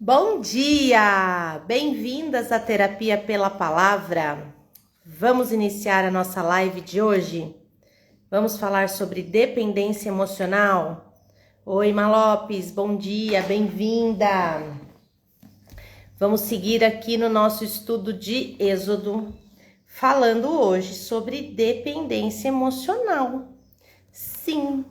Bom dia! Bem-vindas à Terapia pela Palavra. Vamos iniciar a nossa live de hoje? Vamos falar sobre dependência emocional? Oi, Malopes, bom dia, bem-vinda! Vamos seguir aqui no nosso estudo de Êxodo, falando hoje sobre dependência emocional. Sim!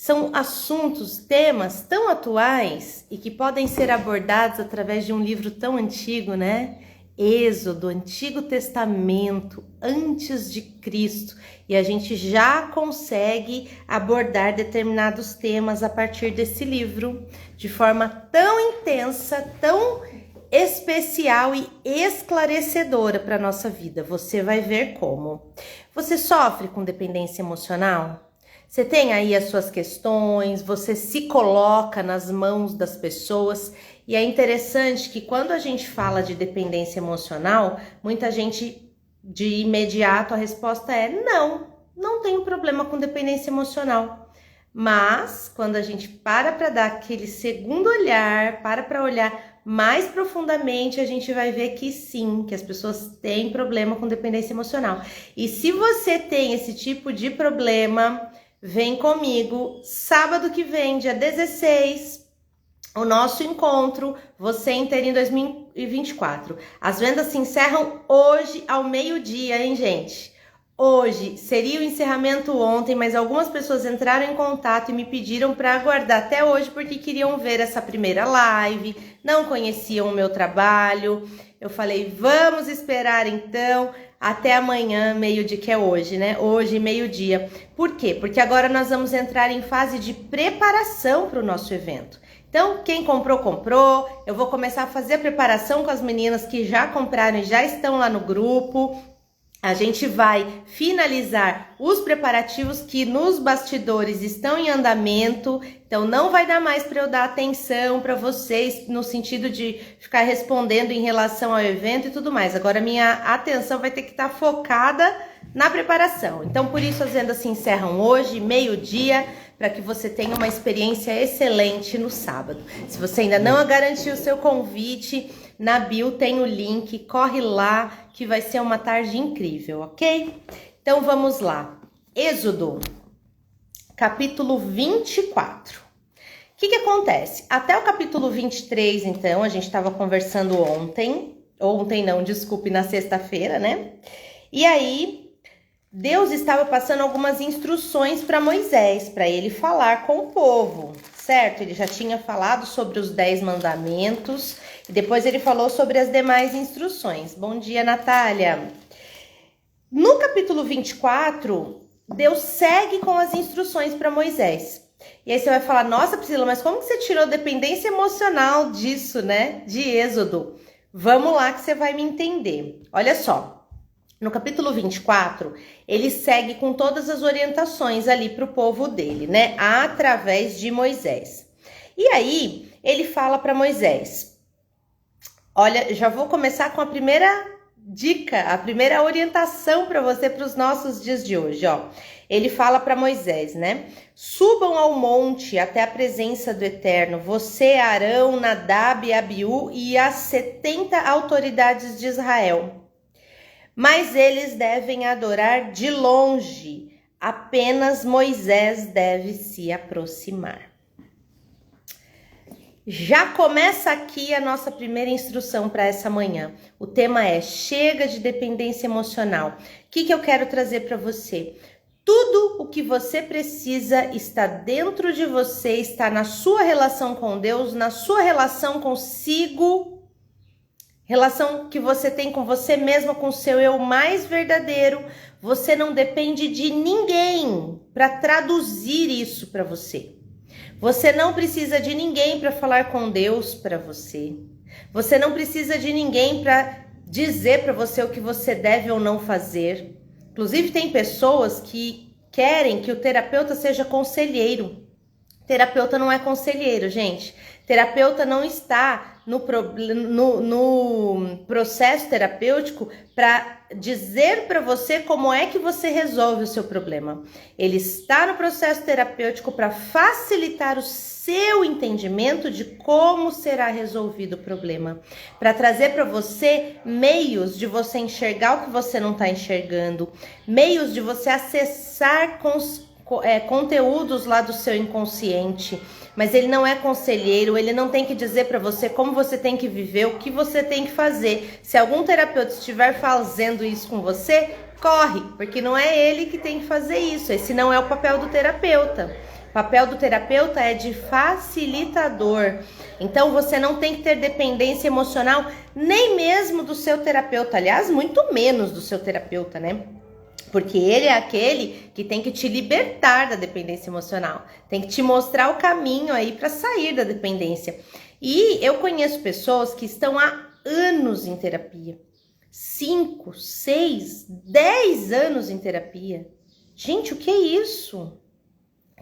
São assuntos, temas tão atuais e que podem ser abordados através de um livro tão antigo, né? Êxodo, Antigo Testamento, antes de Cristo. E a gente já consegue abordar determinados temas a partir desse livro de forma tão intensa, tão especial e esclarecedora para a nossa vida. Você vai ver como. Você sofre com dependência emocional? Você tem aí as suas questões, você se coloca nas mãos das pessoas e é interessante que quando a gente fala de dependência emocional, muita gente de imediato a resposta é não tenho problema com dependência emocional. Mas quando a gente para dar aquele segundo olhar, para olhar mais profundamente, a gente vai ver que sim, que as pessoas têm problema com dependência emocional. E se você tem esse tipo de problema, vem comigo, sábado que vem, dia 16, o nosso encontro, você inteiro em 2024. As vendas se encerram hoje ao meio-dia, hein, gente? Hoje seria o encerramento ontem, mas algumas pessoas entraram em contato e me pediram para aguardar até hoje porque queriam ver essa primeira live, não conheciam o meu trabalho. Eu falei, vamos esperar então até amanhã, meio-dia, que é hoje, né? Hoje, meio-dia. Por quê? Porque agora nós vamos entrar em fase de preparação para o nosso evento. Então, quem comprou, comprou. Eu vou começar a fazer a preparação com as meninas que já compraram e já estão lá no grupo. A gente vai finalizar os preparativos que nos bastidores estão em andamento, então não vai dar mais para eu dar atenção para vocês no sentido de ficar respondendo em relação ao evento e tudo mais. Agora minha atenção vai ter que estar focada na preparação. Então por isso as vendas se encerram hoje, meio-dia, para que você tenha uma experiência excelente no sábado. Se você ainda não garantiu o seu convite, na bio tem o link, corre lá que vai ser uma tarde incrível, ok? Então vamos lá. Êxodo, capítulo 24. O que acontece? Até o capítulo 23, então, a gente estava conversando na sexta-feira, né? E aí, Deus estava passando algumas instruções para Moisés, para ele falar com o povo, certo? Ele já tinha falado sobre os 10 mandamentos e depois ele falou sobre as demais instruções. Bom dia, Natália. No capítulo 24, Deus segue com as instruções para Moisés. E aí você vai falar, nossa, Priscila, mas como que você tirou dependência emocional disso, né? De Êxodo. Vamos lá que você vai me entender. Olha só. No capítulo 24, ele segue com todas as orientações ali para o povo dele, né? Através de Moisés. E aí, ele fala para Moisés, olha, já vou começar com a primeira dica, a primeira orientação para você para os nossos dias de hoje, ó. Ele fala para Moisés, né? Subam ao monte até a presença do Eterno, você, Arão, Nadab e Abiú e as 70 autoridades de Israel. Mas eles devem adorar de longe, apenas Moisés deve se aproximar. Já começa aqui a nossa primeira instrução para essa manhã. O tema é chega de dependência emocional. O que eu quero trazer para você? Tudo o que você precisa está dentro de você, está na sua relação com Deus, na sua relação consigo, relação que você tem com você mesma, com o seu eu mais verdadeiro. Você não depende de ninguém para traduzir isso para você. Você não precisa de ninguém para falar com Deus para você. Você não precisa de ninguém para dizer para você o que você deve ou não fazer. Inclusive tem pessoas que querem que o terapeuta seja conselheiro. Terapeuta não é conselheiro, gente. Terapeuta não está no processo terapêutico para dizer para você como é que você resolve o seu problema. Ele está no processo terapêutico para facilitar o seu entendimento de como será resolvido o problema, para trazer para você meios de você enxergar o que você não está enxergando, meios de você acessar conteúdos lá do seu inconsciente. Mas ele não é conselheiro, ele não tem que dizer para você como você tem que viver, o que você tem que fazer. Se algum terapeuta estiver fazendo isso com você, corre, porque não é ele que tem que fazer isso. Esse não é o papel do terapeuta. O papel do terapeuta é de facilitador. Então você não tem que ter dependência emocional, nem mesmo do seu terapeuta. Aliás, muito menos do seu terapeuta, né? Porque ele é aquele que tem que te libertar da dependência emocional. Tem que te mostrar o caminho aí para sair da dependência. E eu conheço pessoas que estão há anos em terapia. 5, 6, 10 anos em terapia. Gente, o que é isso?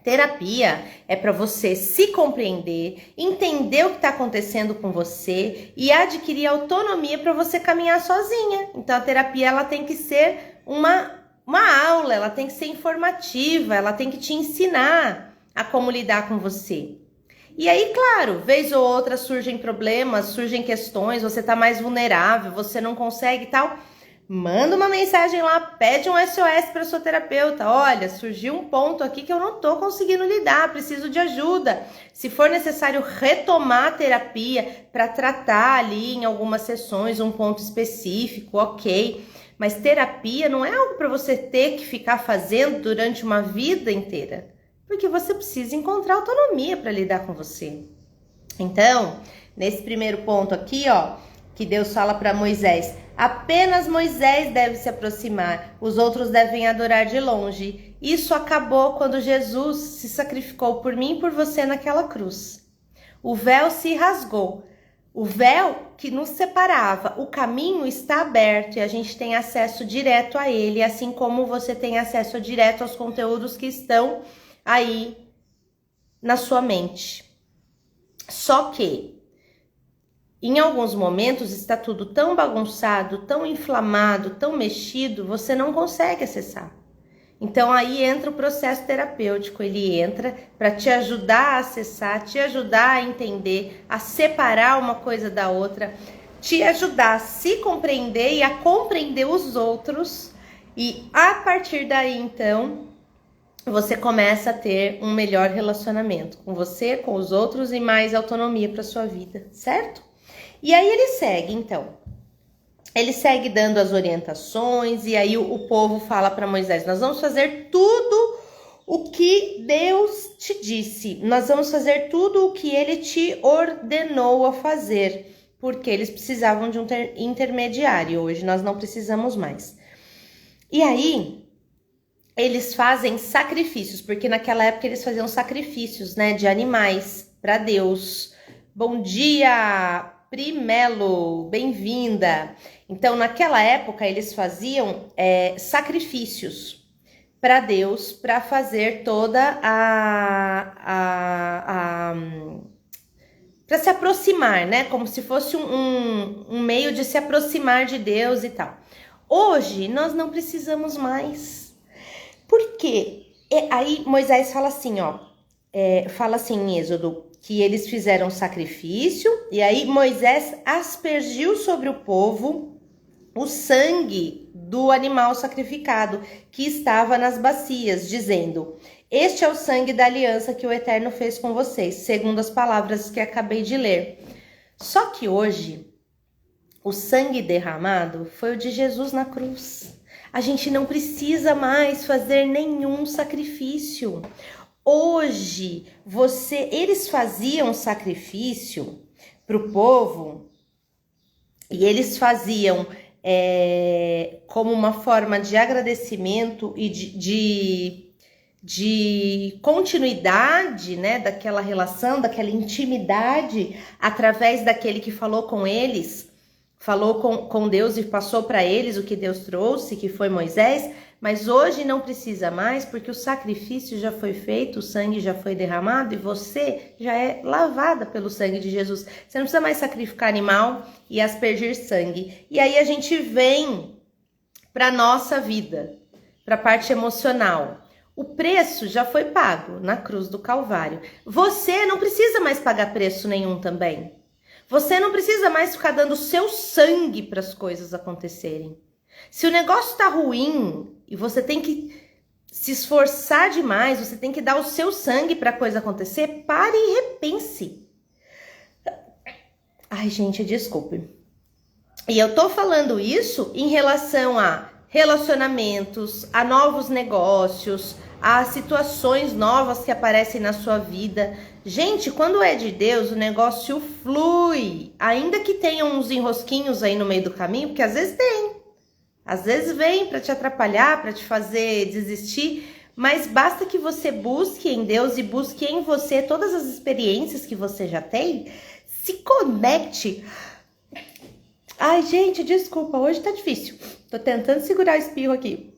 Terapia é para você se compreender, entender o que está acontecendo com você e adquirir autonomia para você caminhar sozinha. Então a terapia ela tem que ser uma aula, ela tem que ser informativa, ela tem que te ensinar a como lidar com você. E aí, claro, vez ou outra surgem problemas, surgem questões, você tá mais vulnerável, você não consegue e tal. Manda uma mensagem lá, pede um SOS para sua terapeuta. Olha, surgiu um ponto aqui que eu não tô conseguindo lidar, preciso de ajuda. Se for necessário retomar a terapia para tratar ali em algumas sessões um ponto específico, ok. Mas terapia não é algo para você ter que ficar fazendo durante uma vida inteira, porque você precisa encontrar autonomia para lidar com você. Então, nesse primeiro ponto aqui, ó, que Deus fala para Moisés, apenas Moisés deve se aproximar, os outros devem adorar de longe. Isso acabou quando Jesus se sacrificou por mim e por você naquela cruz. O véu se rasgou. O véu que nos separava, o caminho está aberto e a gente tem acesso direto a ele, assim como você tem acesso direto aos conteúdos que estão aí na sua mente. Só que, em alguns momentos, está tudo tão bagunçado, tão inflamado, tão mexido, você não consegue acessar. Então aí entra o processo terapêutico, ele entra para te ajudar a acessar, te ajudar a entender, a separar uma coisa da outra, te ajudar a se compreender e a compreender os outros. E a partir daí, então, você começa a ter um melhor relacionamento com você, com os outros e mais autonomia para sua vida, certo? E aí ele segue, então. Ele segue dando as orientações e aí o povo fala para Moisés, nós vamos fazer tudo o que Deus te disse, nós vamos fazer tudo o que ele te ordenou a fazer, porque eles precisavam de um intermediário, hoje nós não precisamos mais. E aí, eles fazem sacrifícios, porque naquela época eles faziam sacrifícios, né, de animais para Deus. Bom dia, Primelo, bem-vinda! Então, naquela época, eles faziam sacrifícios para Deus, para fazer toda para se aproximar, né? Como se fosse um meio de se aproximar de Deus e tal. Hoje, nós não precisamos mais. Por quê? Aí, Moisés fala assim, ó. Fala assim em Êxodo, que eles fizeram sacrifício, e aí Moisés aspergiu sobre o povo o sangue do animal sacrificado que estava nas bacias, dizendo, este é o sangue da aliança que o Eterno fez com vocês, segundo as palavras que acabei de ler. Só que hoje, o sangue derramado foi o de Jesus na cruz. A gente não precisa mais fazer nenhum sacrifício. Hoje, eles faziam sacrifício para o povo e eles faziam como uma forma de agradecimento e de continuidade, né, daquela relação, daquela intimidade, através daquele que falou com eles, falou com Deus e passou para eles o que Deus trouxe, que foi Moisés, mas hoje não precisa mais, porque o sacrifício já foi feito, o sangue já foi derramado e você já é lavada pelo sangue de Jesus. Você não precisa mais sacrificar animal e aspergir sangue. E aí a gente vem para nossa vida, para a parte emocional. O preço já foi pago na cruz do Calvário. Você não precisa mais pagar preço nenhum também. Você não precisa mais ficar dando seu sangue para as coisas acontecerem. Se o negócio tá ruim e você tem que se esforçar demais, você tem que dar o seu sangue para a coisa acontecer, pare e repense. Ai, gente, desculpe. E eu tô falando isso em relação a relacionamentos, a novos negócios, a situações novas que aparecem na sua vida. Gente, quando é de Deus, o negócio flui. Ainda que tenha uns enrosquinhos aí no meio do caminho, porque às vezes tem. Às vezes vem para te atrapalhar, para te fazer desistir, mas basta que você busque em Deus e busque em você todas as experiências que você já tem. Se conecte. Ai, gente, desculpa, hoje tá difícil. Tô tentando segurar o espirro aqui.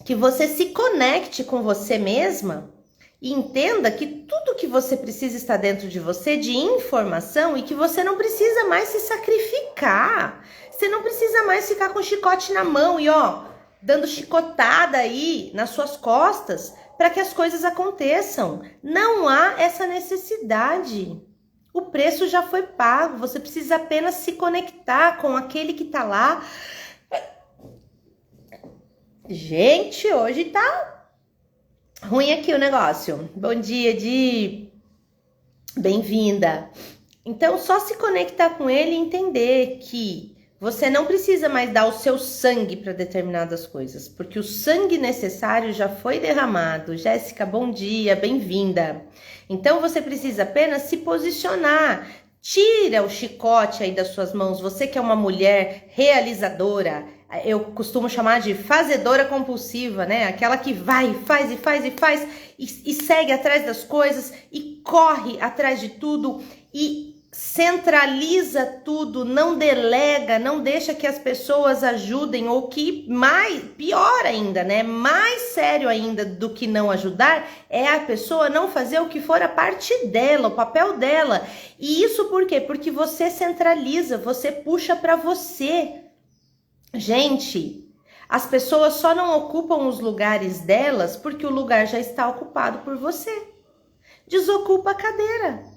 Que você se conecte com você mesma e entenda que tudo que você precisa está dentro de você de informação e que você não precisa mais se sacrificar. Você não precisa mais ficar com chicote na mão e dando chicotada aí nas suas costas para que as coisas aconteçam. Não há essa necessidade. O preço já foi pago, você precisa apenas se conectar com aquele que tá lá. Gente, hoje tá ruim aqui o negócio. Bom dia, Di. Bem-vinda. Então, só se conectar com ele e entender que você não precisa mais dar o seu sangue para determinadas coisas, porque o sangue necessário já foi derramado. Jéssica, bom dia, bem-vinda. Então, você precisa apenas se posicionar. Tira o chicote aí das suas mãos. Você que é uma mulher realizadora, eu costumo chamar de fazedora compulsiva, né? Aquela que vai, faz e segue atrás das coisas e corre atrás de tudo e centraliza tudo, não delega, não deixa que as pessoas ajudem, ou que pior ainda, né? Mais sério ainda do que não ajudar é a pessoa não fazer o que for a parte dela, o papel dela. E isso por quê? Porque você centraliza, você puxa para você. Gente, as pessoas só não ocupam os lugares delas porque o lugar já está ocupado por você. Desocupa a cadeira.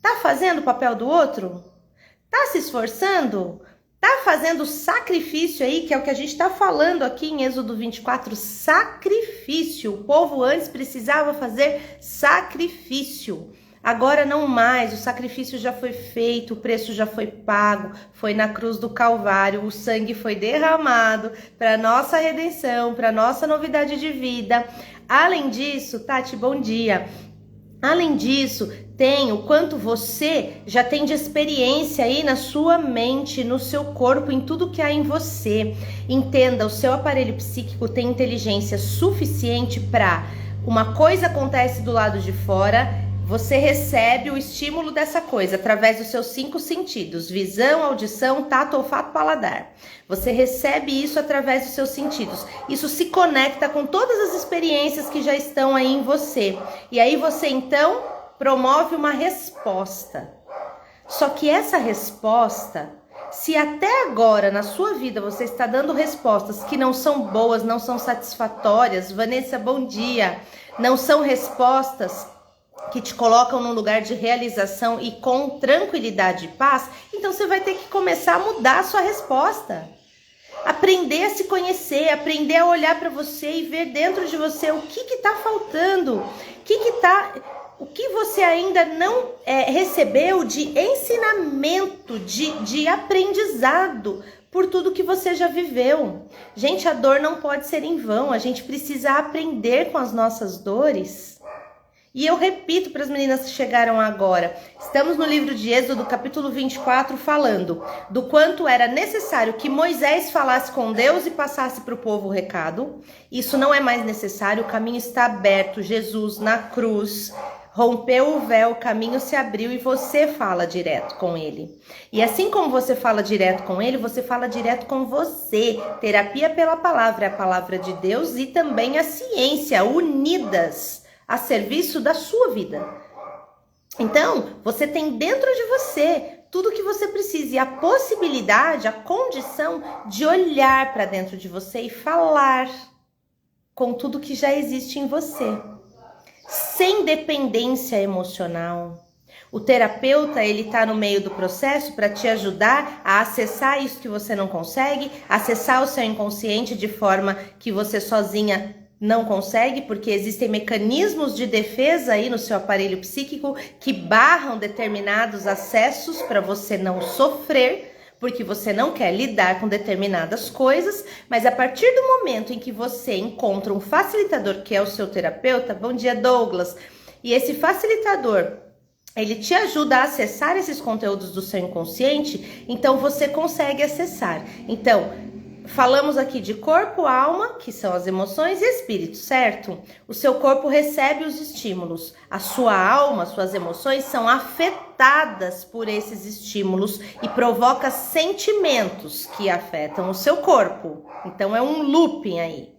Tá fazendo o papel do outro? Tá se esforçando? Tá fazendo sacrifício aí, que é o que a gente tá falando aqui em Êxodo 24, sacrifício. O povo antes precisava fazer sacrifício. Agora não mais, o sacrifício já foi feito, o preço já foi pago, foi na cruz do Calvário, o sangue foi derramado para nossa redenção, para nossa novidade de vida. Além disso, Tati, bom dia. Além disso, tem o quanto você já tem de experiência aí na sua mente, no seu corpo, em tudo que há em você. Entenda, o seu aparelho psíquico tem inteligência suficiente para uma coisa acontece do lado de fora, você recebe o estímulo dessa coisa através dos seus 5 sentidos: visão, audição, tato, olfato, paladar. Você recebe isso através dos seus sentidos. Isso se conecta com todas as experiências que já estão aí em você. E aí você então promove uma resposta. Só que essa resposta, se até agora na sua vida você está dando respostas que não são boas, não são satisfatórias, Vanessa, bom dia, não são respostas que te colocam num lugar de realização e com tranquilidade e paz, então você vai ter que começar a mudar a sua resposta. Aprender a se conhecer, aprender a olhar para você e ver dentro de você o que está faltando, o que você ainda não recebeu de ensinamento, de aprendizado por tudo que você já viveu. Gente, a dor não pode ser em vão, a gente precisa aprender com as nossas dores. E eu repito para as meninas que chegaram agora, estamos no livro de Êxodo, capítulo 24, falando do quanto era necessário que Moisés falasse com Deus e passasse para o povo o recado. Isso não é mais necessário, o caminho está aberto, Jesus na cruz, Rompeu o véu, o caminho se abriu e você fala direto com ele. E assim como você fala direto com ele, você fala direto com você. Terapia pela palavra, é a palavra de Deus e também a ciência, unidas a serviço da sua vida. Então, você tem dentro de você tudo o que você precisa e a possibilidade, a condição de olhar para dentro de você e falar com tudo que já existe em você. Sem dependência emocional. O terapeuta, ele tá no meio do processo para te ajudar a acessar isso que você não consegue, acessar o seu inconsciente de forma que você sozinha não consegue, porque existem mecanismos de defesa aí no seu aparelho psíquico que barram determinados acessos para você não sofrer, porque você não quer lidar com determinadas coisas, mas a partir do momento em que você encontra um facilitador que é o seu terapeuta, bom dia Douglas, e esse facilitador, ele te ajuda a acessar esses conteúdos do seu inconsciente, então você consegue acessar. Então, falamos aqui de corpo, alma, que são as emoções, e espírito, certo? O seu corpo recebe os estímulos. A sua alma, suas emoções são afetadas por esses estímulos e provoca sentimentos que afetam o seu corpo. Então é um looping aí.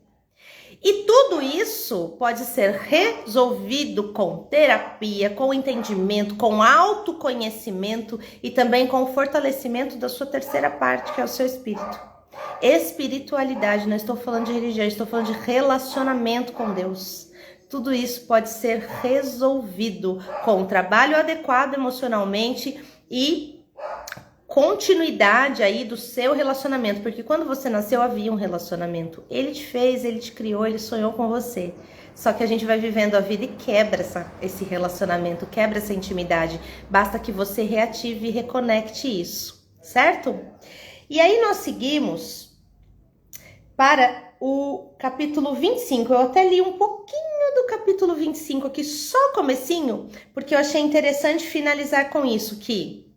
E tudo isso pode ser resolvido com terapia, com entendimento, com autoconhecimento e também com o fortalecimento da sua terceira parte, que é o seu espírito. Espiritualidade, não estou falando de religião, estou falando de relacionamento com Deus. Tudo isso pode ser resolvido com um trabalho adequado emocionalmente e continuidade aí do seu relacionamento, porque quando você nasceu havia um relacionamento. Ele te fez, ele te criou, ele sonhou com você. Só que a gente vai vivendo a vida e quebra esse relacionamento, quebra essa intimidade. Basta que você reative e reconecte isso, certo? E aí nós seguimos para o capítulo 25. Eu até li um pouquinho do capítulo 25 aqui, só o comecinho, porque eu achei interessante finalizar com isso, que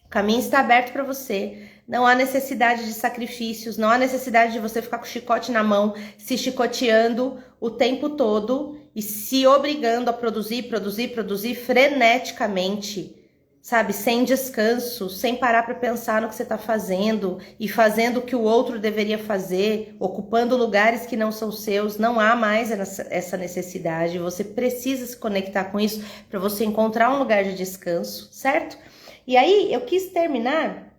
o caminho está aberto para você, não há necessidade de sacrifícios, não há necessidade de você ficar com o chicote na mão, se chicoteando o tempo todo e se obrigando a produzir freneticamente. Sabe, sem descanso, sem parar para pensar no que você está fazendo e fazendo o que o outro deveria fazer, ocupando lugares que não são seus, não há mais essa necessidade. Você precisa se conectar com isso para você encontrar um lugar de descanso, certo? E aí eu quis terminar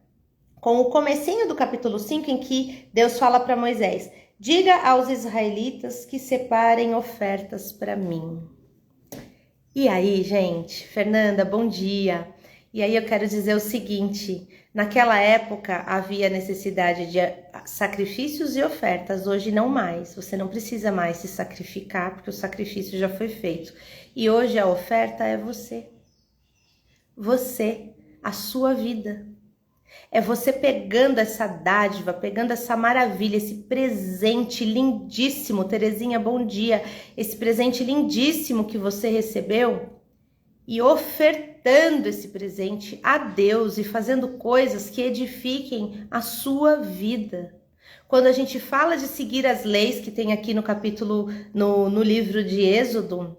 com o comecinho do capítulo 5, em que Deus fala para Moisés: diga aos israelitas que separem ofertas para mim. E aí, gente, Fernanda, bom dia. E aí eu quero dizer o seguinte, naquela época havia necessidade de sacrifícios e ofertas, hoje não mais. Você não precisa mais se sacrificar, porque o sacrifício já foi feito. E hoje a oferta é você. Você, a sua vida. É você pegando essa dádiva, pegando essa maravilha, esse presente lindíssimo. Terezinha, bom dia. Esse presente lindíssimo que você recebeu e ofertando esse presente a Deus e fazendo coisas que edifiquem a sua vida. Quando a gente fala de seguir as leis que tem aqui no capítulo, no livro de Êxodo,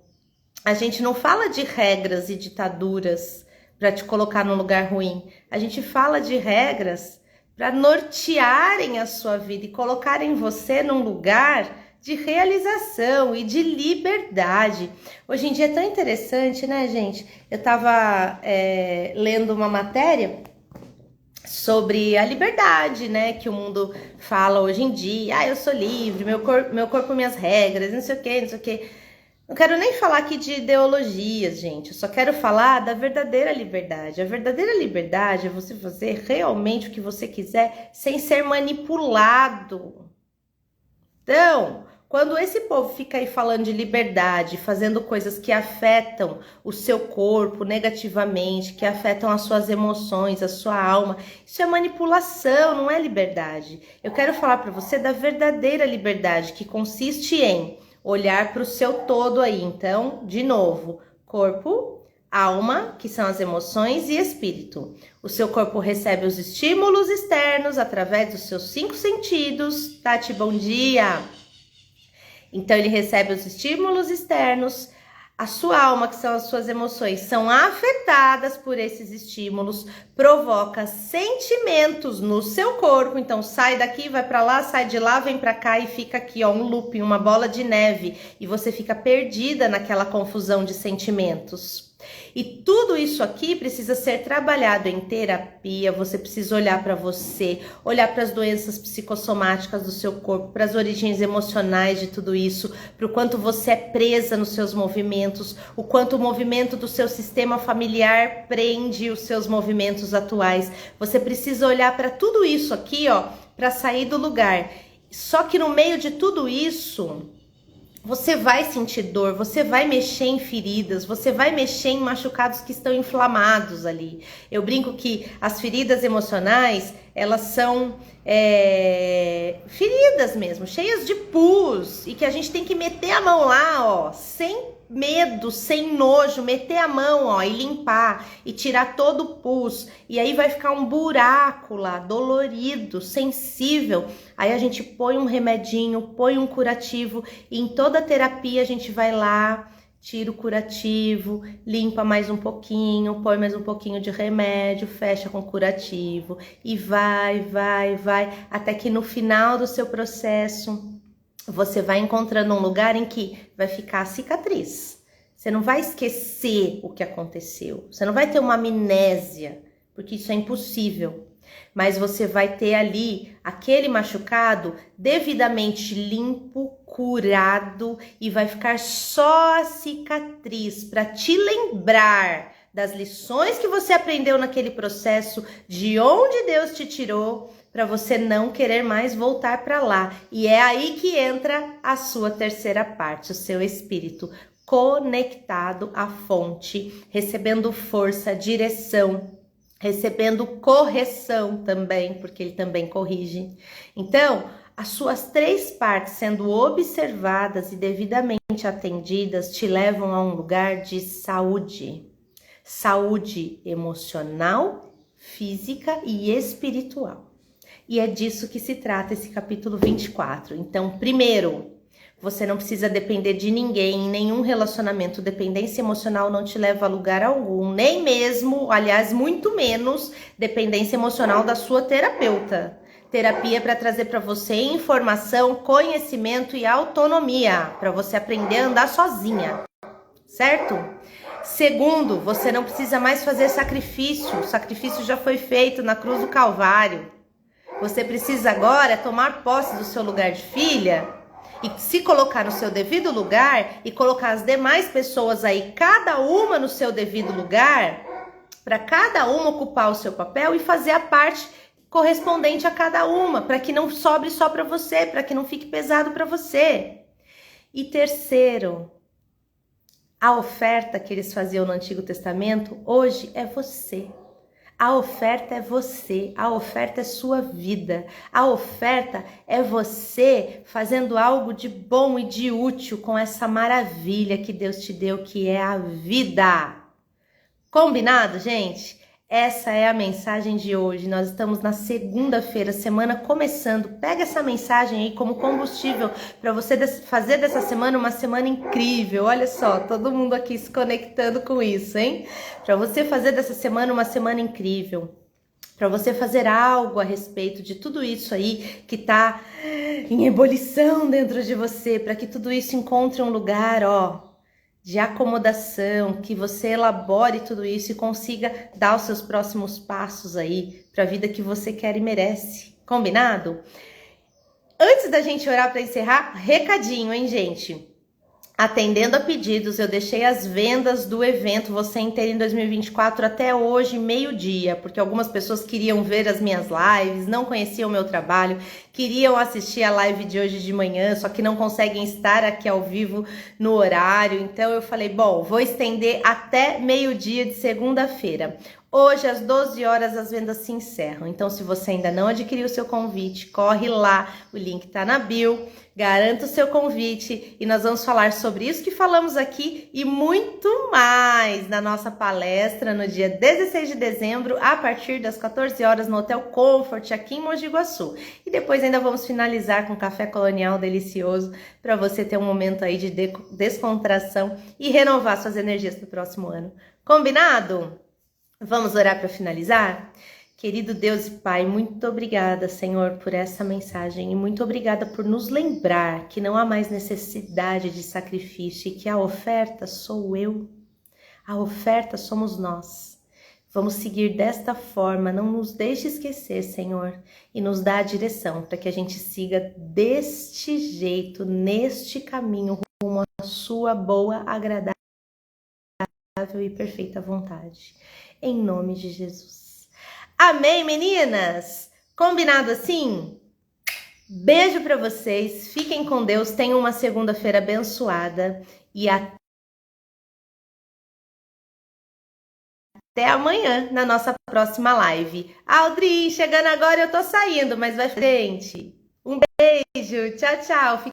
a gente não fala de regras e ditaduras para te colocar num lugar ruim. A gente fala de regras para nortearem a sua vida e colocarem você num lugar de realização e de liberdade. Hoje em dia é tão interessante, né, gente? Eu estava lendo uma matéria sobre a liberdade, né, que o mundo fala hoje em dia. Ah, eu sou livre, meu corpo, minhas regras, não sei o quê, não sei o quê. Não quero nem falar aqui de ideologias, gente. Eu só quero falar da verdadeira liberdade. A verdadeira liberdade é você fazer realmente o que você quiser sem ser manipulado. Então, quando esse povo fica aí falando de liberdade, fazendo coisas que afetam o seu corpo negativamente, que afetam as suas emoções, a sua alma, isso é manipulação, não é liberdade. Eu quero falar para você da verdadeira liberdade, que consiste em olhar para o seu todo aí. Então, de novo, corpo, alma, que são as emoções, e espírito. O seu corpo recebe os estímulos externos através dos seus 5 sentidos. Tati, bom dia! Então, ele recebe os estímulos externos, A sua alma, que são as suas emoções, são afetadas por esses estímulos, provoca sentimentos no seu corpo. Então sai daqui, vai para lá, sai de lá, vem para cá e fica aqui, ó, um looping, uma bola de neve, e você fica perdida naquela confusão de sentimentos. E tudo isso aqui precisa ser trabalhado em terapia. Você precisa olhar para você, olhar para as doenças psicossomáticas do seu corpo, para as origens emocionais de tudo isso, para o quanto você é presa nos seus movimentos, o quanto o movimento do seu sistema familiar prende os seus movimentos atuais. Você precisa olhar para tudo isso aqui, ó, para sair do lugar. Só que no meio de tudo isso, você vai sentir dor, você vai mexer em feridas, você vai mexer em machucados que estão inflamados ali. Eu brinco que as feridas emocionais, elas são feridas mesmo, cheias de pus, e que a gente tem que meter a mão lá, ó, sem medo, sem nojo, meter a mão, ó, e limpar e tirar todo o pus, e aí vai ficar um buraco lá, dolorido, sensível. Aí a gente põe um remedinho, põe um curativo, e em toda a terapia a gente vai lá, tira o curativo, limpa mais um pouquinho, põe mais um pouquinho de remédio, fecha com curativo, e vai, até que no final do seu processo você vai encontrando um lugar em que vai ficar a cicatriz. Você não vai esquecer o que aconteceu. Você não vai ter uma amnésia, porque isso é impossível. Mas você vai ter ali aquele machucado devidamente limpo, curado, e vai ficar só a cicatriz para te lembrar das lições que você aprendeu naquele processo, de onde Deus te tirou, para você não querer mais voltar para lá. E é aí que entra a sua terceira parte, o seu espírito conectado à fonte, recebendo força, direção, recebendo correção também, porque ele também corrige. Então, as suas três partes sendo observadas e devidamente atendidas te levam a um lugar de saúde. Saúde emocional, física e espiritual. E é disso que se trata esse capítulo 24. Então, primeiro, você não precisa depender de ninguém, em nenhum relacionamento. Dependência emocional não te leva a lugar algum, nem mesmo, aliás, muito menos, dependência emocional da sua terapeuta. Terapia é para trazer para você informação, conhecimento e autonomia, para você aprender a andar sozinha, certo? Segundo, você não precisa mais fazer sacrifício. O sacrifício já foi feito na cruz do Calvário. Você precisa agora tomar posse do seu lugar de filha e se colocar no seu devido lugar e colocar as demais pessoas aí, cada uma no seu devido lugar, para cada uma ocupar o seu papel e fazer a parte correspondente a cada uma, para que não sobre só para você, para que não fique pesado para você. E terceiro, a oferta que eles faziam no Antigo Testamento, hoje é você. A oferta é você, a oferta é sua vida, a oferta é você fazendo algo de bom e de útil com essa maravilha que Deus te deu, que é a vida. Combinado, gente? Essa é a mensagem de hoje. Nós estamos na segunda-feira, semana começando. Pega essa mensagem aí como combustível para você fazer dessa semana uma semana incrível. Olha só, todo mundo aqui se conectando com isso, hein? Para você fazer dessa semana uma semana incrível. Para você fazer algo a respeito de tudo isso aí que tá em ebulição dentro de você, para que tudo isso encontre um lugar, ó, de acomodação, que você elabore tudo isso e consiga dar os seus próximos passos aí para a vida que você quer e merece. Combinado? Antes da gente orar para encerrar, recadinho, hein, gente? Atendendo a pedidos, eu deixei as vendas do evento Você Inteira em 2024 até hoje, meio-dia, porque algumas pessoas queriam ver as minhas lives, não conheciam o meu trabalho, queriam assistir a live de hoje de manhã, só que não conseguem estar aqui ao vivo no horário. Então eu falei, bom, vou estender até meio-dia de segunda-feira. Hoje, às 12 horas, as vendas se encerram. Então, se você ainda não adquiriu o seu convite, corre lá, o link tá na bio, garanta o seu convite e nós vamos falar sobre isso que falamos aqui e muito mais na nossa palestra no dia 16 de dezembro, a partir das 14 horas no Hotel Comfort, aqui em Mogi Guaçu. E depois ainda vamos finalizar com um café colonial delicioso para você ter um momento aí de descontração e renovar suas energias para o próximo ano. Combinado? Vamos orar para finalizar? Querido Deus e Pai, muito obrigada, Senhor, por essa mensagem e muito obrigada por nos lembrar que não há mais necessidade de sacrifício e que a oferta sou eu, a oferta somos nós. Vamos seguir desta forma, não nos deixe esquecer, Senhor, e nos dá a direção para que a gente siga deste jeito, neste caminho, rumo à sua boa, agradável e perfeita vontade. Em nome de Jesus. Amém, meninas? Combinado assim? Beijo para vocês, fiquem com Deus, tenham uma segunda-feira abençoada e até amanhã na nossa próxima live. Aldri, chegando agora eu tô saindo, mas vai frente. Um beijo, tchau, tchau.